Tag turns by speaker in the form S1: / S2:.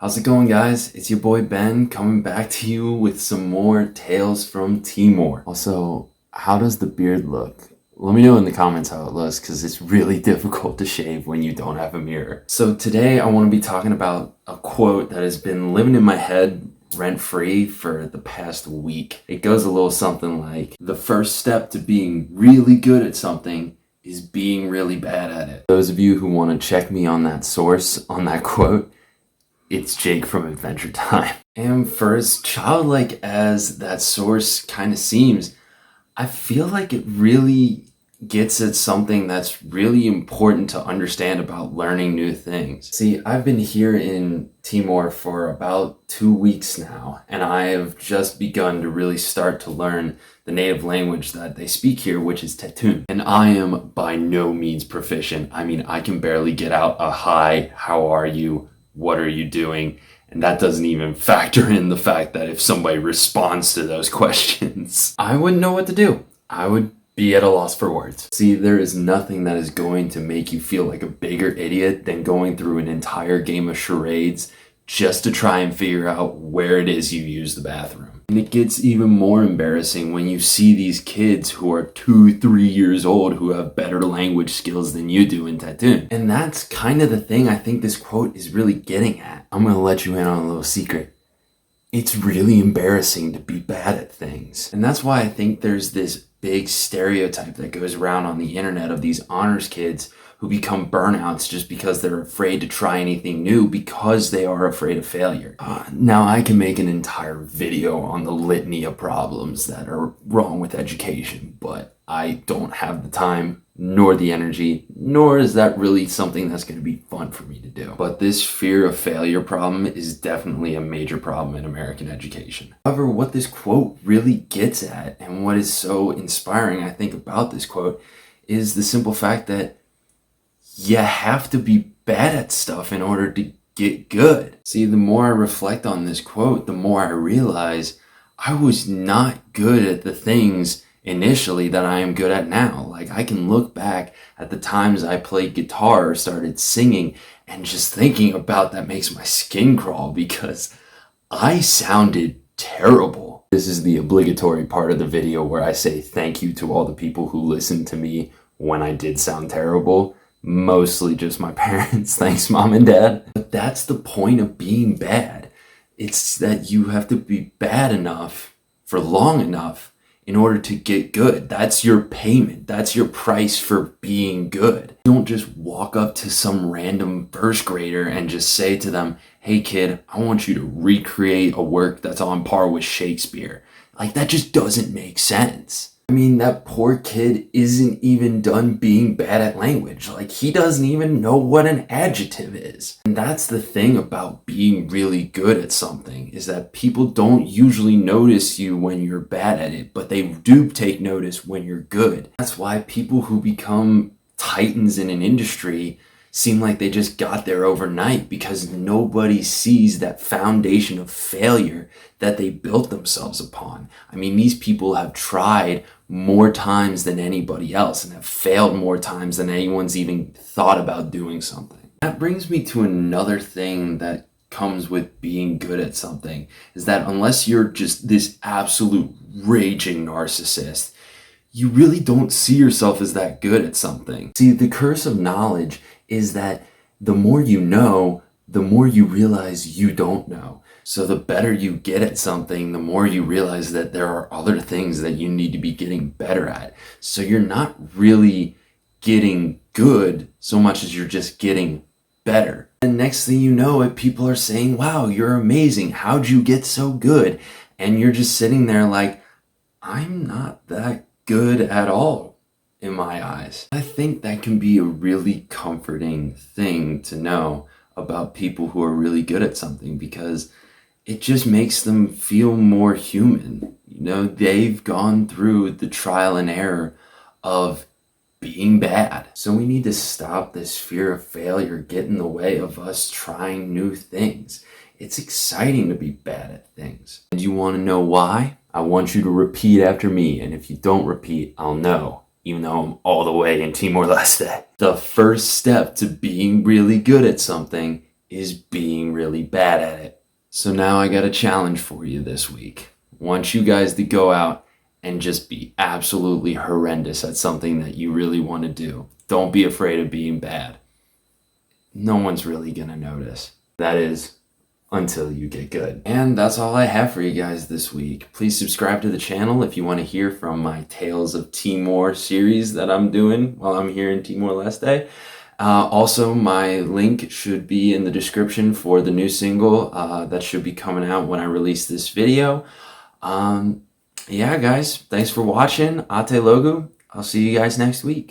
S1: How's it going, guys? It's your boy Ben coming back to you with some more Tales from Timor. Also, how does the beard look? Let me know in the comments how it looks because it's really difficult to shave when you don't have a mirror. So today I want to be talking about a quote that has been living in my head rent-free for the past week. It goes a little something like, the first step to being really good at something is being really bad at it. Those of you who want to check me on that source, on that quote, it's Jake from Adventure Time. And for as childlike as that source kind of seems, I feel like it really gets at something that's really important to understand about learning new things. See, I've been here in Timor for about 2 weeks now, and I have just begun to really start to learn the native language that they speak here, which is Tetun. And I am by no means proficient. I mean, I can barely get out a hi, how are you? What are you doing? And that doesn't even factor in the fact that if somebody responds to those questions, I wouldn't know what to do. I would be at a loss for words. See, there is nothing that is going to make you feel like a bigger idiot than going through an entire game of charades just to try and figure out where it is you use the bathroom. And it gets even more embarrassing when you see these kids who are 2-3 years old who have better language skills than you do in Tetun. And that's kind of the thing I think this quote is really getting at. I'm gonna let you in on a little secret. It's really embarrassing to be bad at things. And that's why I think there's this big stereotype that goes around on the internet of these honors kids who become burnouts just because they're afraid to try anything new because they are afraid of failure. Now, I can make an entire video on the litany of problems that are wrong with education, but I don't have the time, nor the energy, nor is that really something that's going to be fun for me to do. But this fear of failure problem is definitely a major problem in American education. However, what this quote really gets at, and what is so inspiring, I think, about this quote, is the simple fact that you have to be bad at stuff in order to get good. See, the more I reflect on this quote, the more I realize I was not good at the things initially that I am good at now. Like, I can look back at the times I played guitar or started singing, and just thinking about that makes my skin crawl because I sounded terrible. This is the obligatory part of the video where I say thank you to all the people who listened to me when I did sound terrible. Mostly just my parents. Thanks, Mom and Dad. But that's the point of being bad. It's that you have to be bad enough for long enough in order to get good. That's your payment. That's your price for being good. You don't just walk up to some random first grader and just say to them, hey kid, I want you to recreate a work that's on par with Shakespeare. Like, that just doesn't make sense. I mean, that poor kid isn't even done being bad at language. Like, he doesn't even know what an adjective is. And that's the thing about being really good at something, is that people don't usually notice you when you're bad at it, but they do take notice when you're good. That's why people who become titans in an industry seem like they just got there overnight, because nobody sees that foundation of failure that they built themselves upon. I mean, these people have tried more times than anybody else and have failed more times than anyone's even thought about doing something. That brings me to another thing that comes with being good at something, is that unless you're just this absolute raging narcissist, you really don't see yourself as that good at something. See, the curse of knowledge is that the more you know, the more you realize you don't know. So the better you get at something, the more you realize that there are other things that you need to be getting better at. So you're not really getting good so much as you're just getting better. And next thing you know it, people are saying, wow, you're amazing. How'd you get so good? And you're just sitting there like, I'm not that good at all in my eyes. I think that can be a really comforting thing to know about people who are really good at something, because it just makes them feel more human. You know, they've gone through the trial and error of being bad. So we need to stop this fear of failure get in the way of us trying new things. It's exciting to be bad at things. And you want to know why? I want you to repeat after me, and if you don't repeat, I'll know, even though I'm all the way in Timor-Leste. The first step to being really good at something is being really bad at it. So now I got a challenge for you this week. I want you guys to go out and just be absolutely horrendous at something that you really want to do. Don't be afraid of being bad. No one's really gonna notice. That is, until you get good. And that's all I have for you guys this week. Please subscribe to the channel if you want to hear from my Tales of Timor series that I'm doing while I'm here in Timor-Leste. Also, my link should be in the description for the new single that should be coming out when I release this video. Yeah, guys, thanks for watching. Ate Logu. I'll see you guys next week.